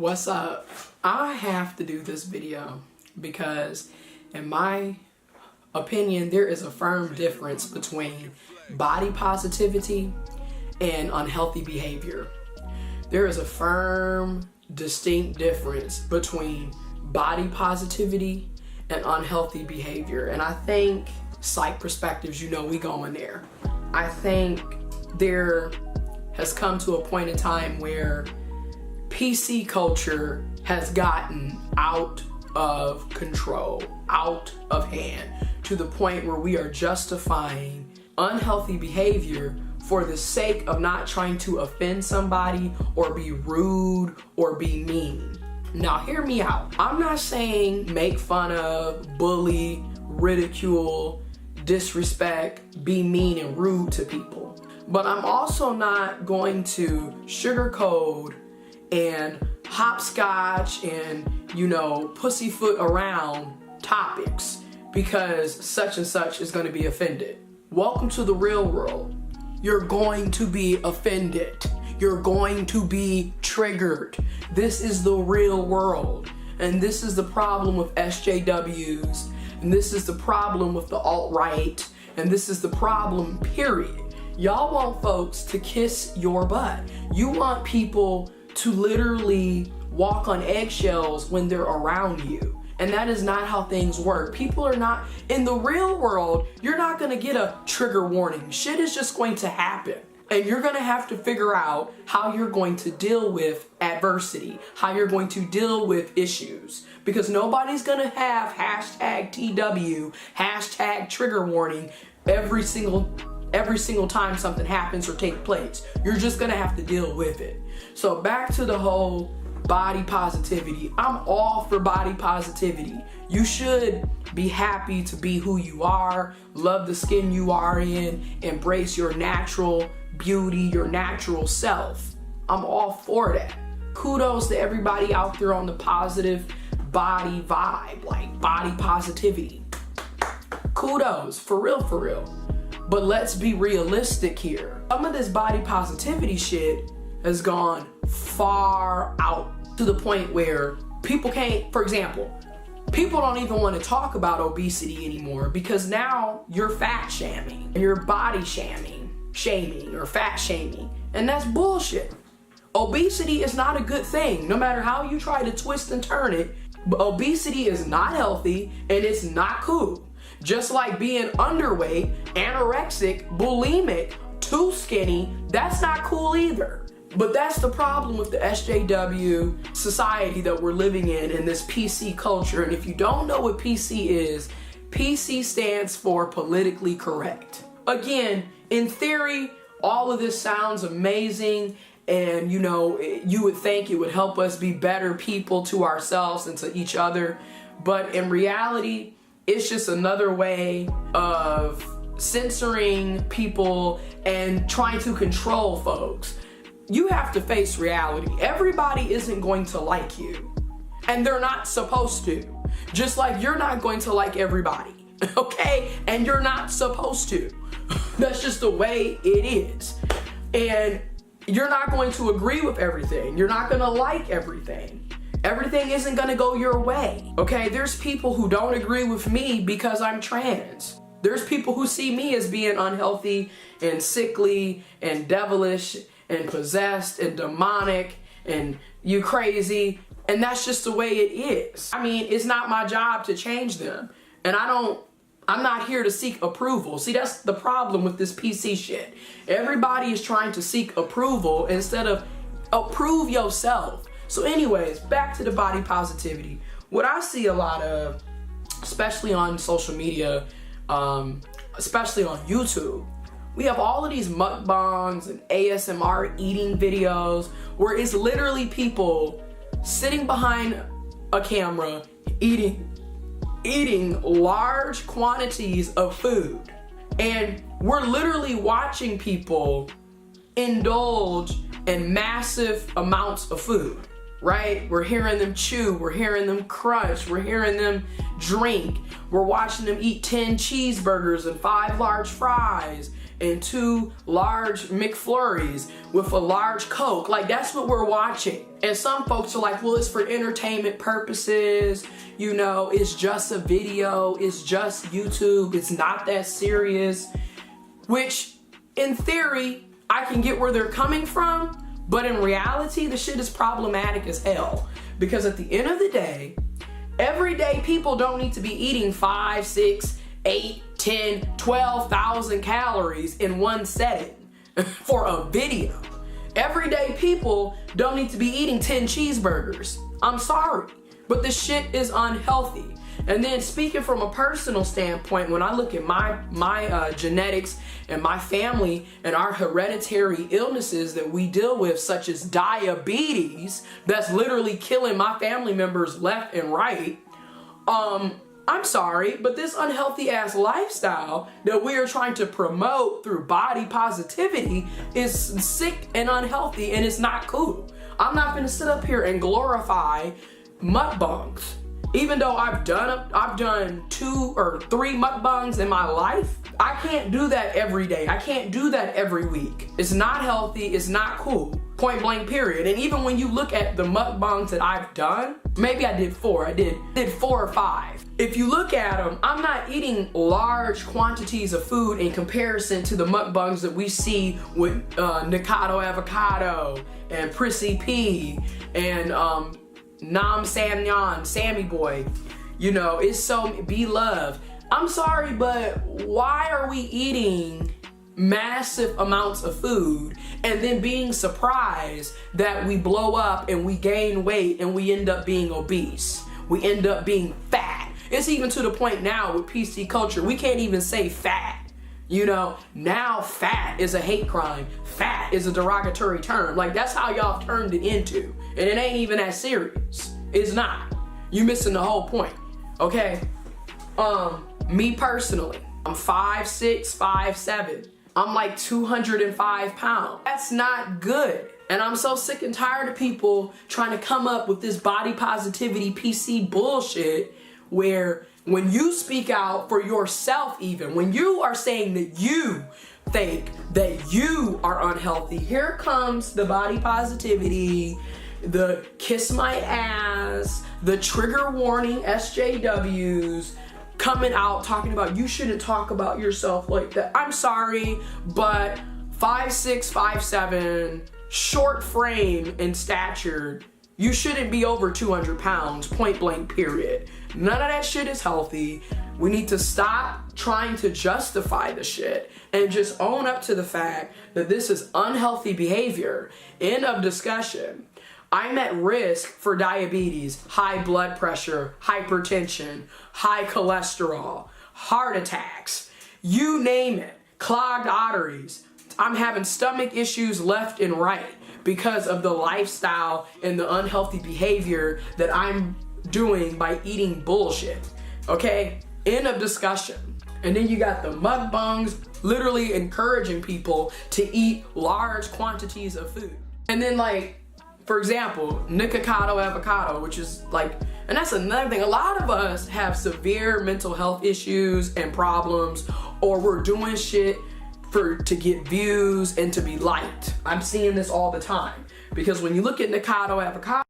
What's up? I have to do this video because in my opinion there is a firm difference between body positivity and unhealthy behavior. There is a firm, distinct difference between body positivity and unhealthy behavior. And I think Psych Perspectives, we going there. I think there has come to a point in time where PC culture has gotten out of control, out of hand, to the point where we are justifying unhealthy behavior for the sake of not trying to offend somebody or be rude or be mean. Now hear me out. I'm not saying make fun of, bully, ridicule, disrespect, be mean and rude to people. But I'm also not going to sugarcoat and hopscotch and, pussyfoot around topics because such and such is going to be offended. Welcome to the real world. You're going to be offended. You're going to be triggered. This is the real world. And this is the problem with SJWs. And this is the problem with the alt-right. And this is the problem, period. Y'all want folks to kiss your butt. You want people to literally walk on eggshells when they're around you. And that is not how things work. People are not, in the real world, you're not gonna get a trigger warning. Shit is just going to happen. And you're gonna have to figure out how you're going to deal with adversity, how you're going to deal with issues. Because nobody's gonna have hashtag TW, hashtag trigger warning every single time something happens or takes place. You're just gonna have to deal with it. So back to the whole body positivity. I'm all for body positivity. You should be happy to be who you are, love the skin you are in, embrace your natural beauty, your natural self. I'm all for that. Kudos to everybody out there on the positive body vibe, like body positivity. Kudos, for real, for real. But let's be realistic here. Some of this body positivity shit has gone far out to the point where people can't, for example, people don't even want to talk about obesity anymore because now you're fat shaming, you're body shaming or fat shaming, and that's bullshit. Obesity is not a good thing, no matter how you try to twist and turn it. Obesity is not healthy and it's not cool. Just like being underweight, anorexic, bulimic, too skinny, that's not cool either. But that's the problem with the SJW society that we're living in this PC culture. And if you don't know what PC is, PC stands for politically correct. Again, in theory, all of this sounds amazing. And you would think it would help us be better people to ourselves and to each other. But in reality, it's just another way of censoring people and trying to control folks. You have to face reality. Everybody isn't going to like you, and they're not supposed to. Just like you're not going to like everybody, okay? And you're not supposed to. That's just the way it is. And you're not going to agree with everything. You're not gonna like everything. Everything isn't gonna go your way, okay? There's people who don't agree with me because I'm trans. There's people who see me as being unhealthy and sickly and devilish and possessed and demonic and you crazy, and that's just the way it is. I mean, it's not my job to change them, and I'm not here to seek approval. See, that's the problem with this PC shit. Everybody is trying to seek approval instead of approve yourself. So anyways, back to the body positivity. What I see a lot of, especially on social media, especially on YouTube, we have all of these mukbangs and ASMR eating videos where it's literally people sitting behind a camera eating large quantities of food. And we're literally watching people indulge in massive amounts of food, right? We're hearing them chew, we're hearing them crunch, we're hearing them drink, we're watching them eat 10 cheeseburgers and 5 large fries and 2 large McFlurries with a large Coke. Like, that's what we're watching. And some folks are like, well, it's for entertainment purposes. You know, it's just a video. It's just YouTube. It's not that serious. Which, in theory, I can get where they're coming from. But in reality, the shit is problematic as hell. Because at the end of the day, everyday people don't need to be eating 5, 6, 8, 10, 12,000 calories in one setting for a video. Everyday people don't need to be eating 10 cheeseburgers. I'm sorry, but this shit is unhealthy. And then speaking from a personal standpoint, when I look at my genetics and my family and our hereditary illnesses that we deal with, such as diabetes, that's literally killing my family members left and right, I'm sorry, but this unhealthy ass lifestyle that we are trying to promote through body positivity is sick and unhealthy, and it's not cool. I'm not gonna sit up here and glorify mukbangs. Even though I've done 2 or 3 mukbangs in my life, I can't do that every day. I can't do that every week. It's not healthy, it's not cool. Point blank period. And even when you look at the mukbangs that I've done, maybe I did 4. I did 4 or 5. If you look at them, I'm not eating large quantities of food in comparison to the mukbangs that we see with Nikado Avocado and Prissy P and Nam Samnyan, Sammy Boy. You know, it's so Be Love. I'm sorry, but why are we eating massive amounts of food and then being surprised that we blow up and we gain weight and we end up being obese? We end up being fat. It's even to the point now with PC culture, we can't even say fat. You know, now fat is a hate crime. Fat is a derogatory term. Like, that's how y'all turned it into. And it ain't even that serious. It's not. You missing the whole point. Okay? Me personally, I'm 5'6", 5'7". I'm like 205 pounds. That's not good. And I'm so sick and tired of people trying to come up with this body positivity PC bullshit where when you speak out for yourself, even when you are saying that you think that you are unhealthy, here comes the body positivity, the kiss my ass, the trigger warning SJWs coming out talking about you shouldn't talk about yourself like that. I'm sorry, but 5'6", 5'7", short frame and stature, you shouldn't be over 200 pounds, point blank period. None of that shit is healthy. We need to stop trying to justify the shit and just own up to the fact that this is unhealthy behavior. End of discussion. I'm at risk for diabetes, high blood pressure, hypertension, high cholesterol, heart attacks, you name it, clogged arteries. I'm having stomach issues left and right because of the lifestyle and the unhealthy behavior that I'm doing by eating bullshit. Okay? End of discussion. And then you got the mukbangs literally encouraging people to eat large quantities of food. And then, like, for example, Nikado Avocado, which is like, and that's another thing, a lot of us have severe mental health issues and problems, or we're doing shit to get views and to be liked. I'm seeing this all the time. Because when you look at Nikado Avocado,